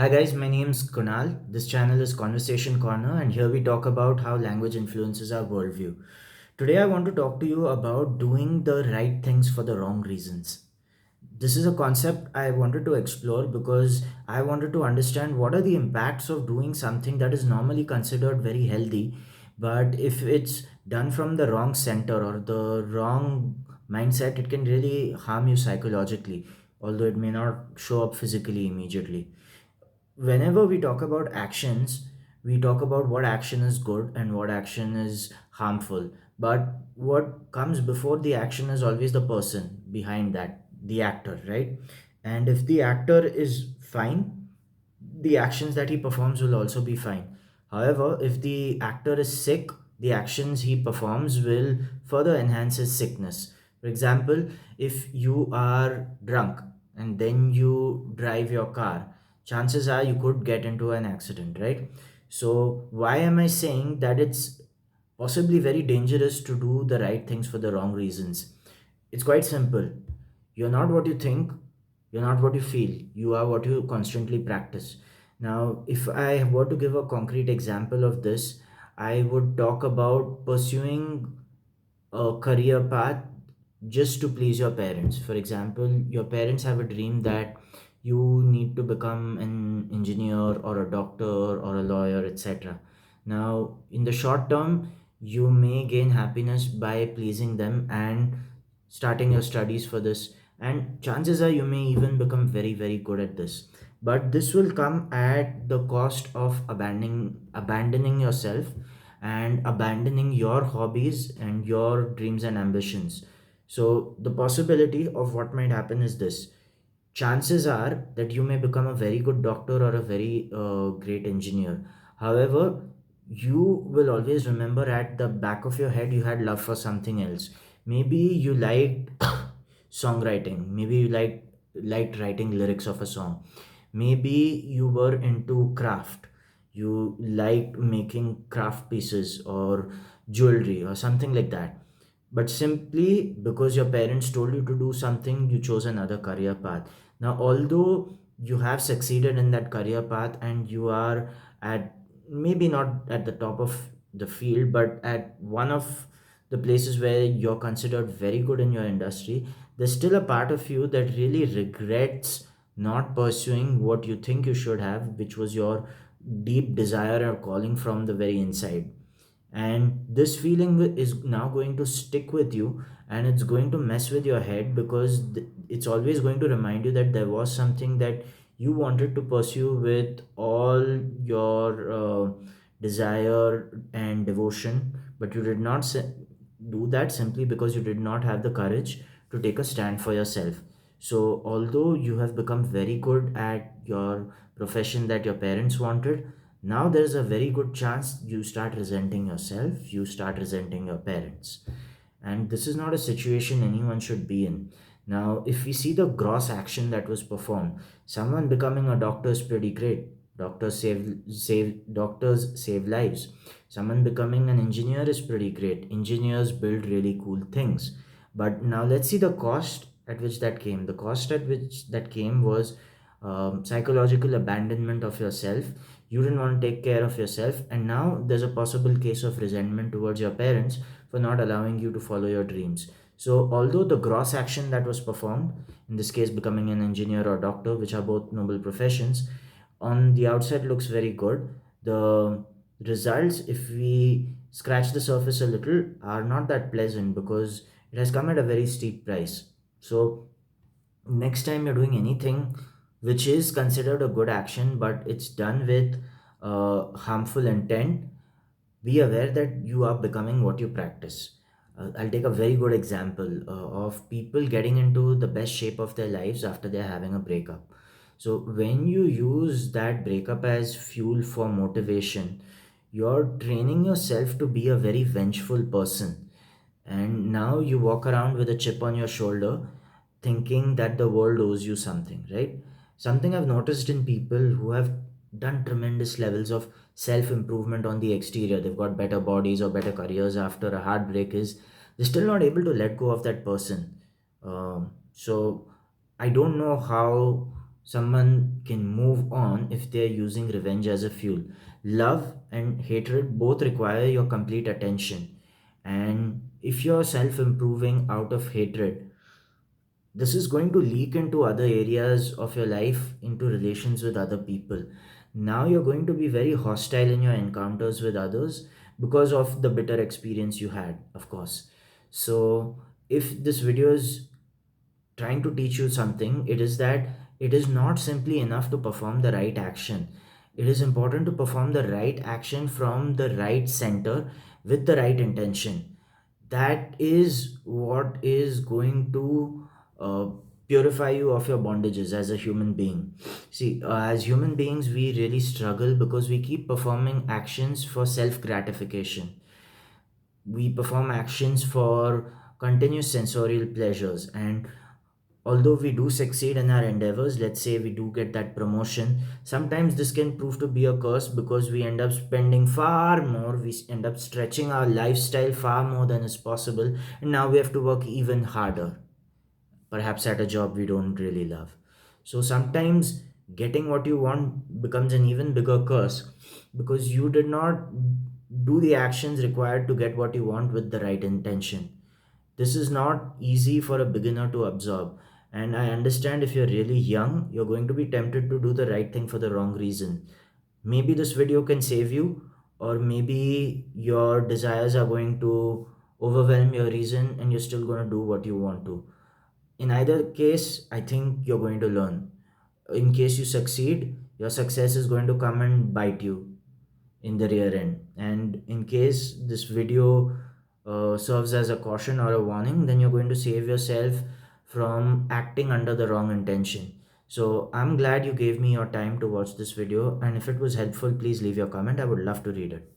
Hi guys, my name is Kunal. This channel is Conversation Corner, and here we talk about how language influences our worldview. Today, I want to talk to you about doing the right things for the wrong reasons. This is a concept I wanted to explore because I wanted to understand what are the impacts of doing something that is normally considered very healthy, but if it's done from the wrong center or the wrong mindset, it can really harm you psychologically, although it may not show up physically immediately. Whenever we talk about actions, we talk about what action is good and what action is harmful. But what comes before the action is always the person behind that, the actor, right? And if the actor is fine, the actions that he performs will also be fine. However, if the actor is sick, the actions he performs will further enhance his sickness. For example, if you are drunk and then you drive your car, chances are you could get into an accident, right? So, why am I saying that it's possibly very dangerous to do the right things for the wrong reasons? It's quite simple. You're not what you think, you're not what you feel, you are what you constantly practice. Now, if I were to give a concrete example of this, I would talk about pursuing a career path just to please your parents. For example, your parents have a dream that you need to become an engineer or a doctor or a lawyer, etc. Now, in the short term, you may gain happiness by pleasing them and starting your studies for this, and chances are you may even become very, very good at this. But this will come at the cost of abandoning yourself and abandoning your hobbies and your dreams and ambitions. So, the possibility of what might happen is this: chances are that you may become a very good doctor or a very great engineer. However, you will always remember at the back of your head you had love for something else. Maybe you liked songwriting, maybe you liked writing lyrics of a song, maybe you were into craft, you liked making craft pieces or jewelry or something like that. But simply because your parents told you to do something, you chose another career path. Now, although you have succeeded in that career path and you are at, maybe not at the top of the field, but at one of the places where you're considered very good in your industry, there's still a part of you that really regrets not pursuing what you think you should have, which was your deep desire or calling from the very inside. And this feeling is now going to stick with you, and it's going to mess with your head because it's always going to remind you that there was something that you wanted to pursue with all your desire and devotion, but you did not do that simply because you did not have the courage to take a stand for yourself. So although you have become very good at your profession that your parents wanted, now there's a very good chance you start resenting yourself, you start resenting your parents. And this is not a situation anyone should be in. Now, if we see the gross action that was performed, someone becoming a doctor is pretty great. Doctors save lives. Someone becoming an engineer is pretty great. Engineers build really cool things. But now let's see the cost at which that came. The cost at which that came was psychological abandonment of yourself. You didn't want to take care of yourself, and now there's a possible case of resentment towards your parents for not allowing you to follow your dreams. So, although the gross action that was performed, in this case becoming an engineer or doctor, which are both noble professions, on the outside looks very good, the results, if we scratch the surface a little, are not that pleasant because it has come at a very steep price. So, next time you're doing anything which is considered a good action but it's done with harmful intent, be aware that you are becoming what you practice. I'll take a very good example of people getting into the best shape of their lives after they're having a breakup. So, when you use that breakup as fuel for motivation, you're training yourself to be a very vengeful person. And now you walk around with a chip on your shoulder thinking that the world owes you something, right? Something I've noticed in people who have done tremendous levels of self improvement on the exterior, they've got better bodies or better careers after a heartbreak, is they're still not able to let go of that person. So I don't know how someone can move on if they're using revenge as a fuel. Love and hatred both require your complete attention. And if you're self improving out of hatred, this is going to leak into other areas of your life, into relations with other people. Now you're going to be very hostile in your encounters with others because of the bitter experience you had, of course. So, if this video is trying to teach you something, it is that it is not simply enough to perform the right action. It is important to perform the right action from the right center with the right intention. That is what is going to uh, purify you of your bondages as a human being. See, as human beings, we really struggle because we keep performing actions for self gratification. We perform actions for continuous sensorial pleasures, and although we do succeed in our endeavors, let's say we do get that promotion, sometimes this can prove to be a curse because we end up spending far more, we end up stretching our lifestyle far more than is possible, and now we have to work even harder, perhaps at a job we don't really love. So sometimes getting what you want becomes an even bigger curse because you did not do the actions required to get what you want with the right intention. This is not easy for a beginner to absorb. And I understand if you're really young, you're going to be tempted to do the right thing for the wrong reason. Maybe this video can save you, or maybe your desires are going to overwhelm your reason and you're still going to do what you want to. In either case, I think you're going to learn. In case you succeed, your success is going to come and bite you in the rear end. And in case this video serves as a caution or a warning, then you're going to save yourself from acting under the wrong intention. So I'm glad you gave me your time to watch this video, and if it was helpful, please leave your comment. I would love to read it.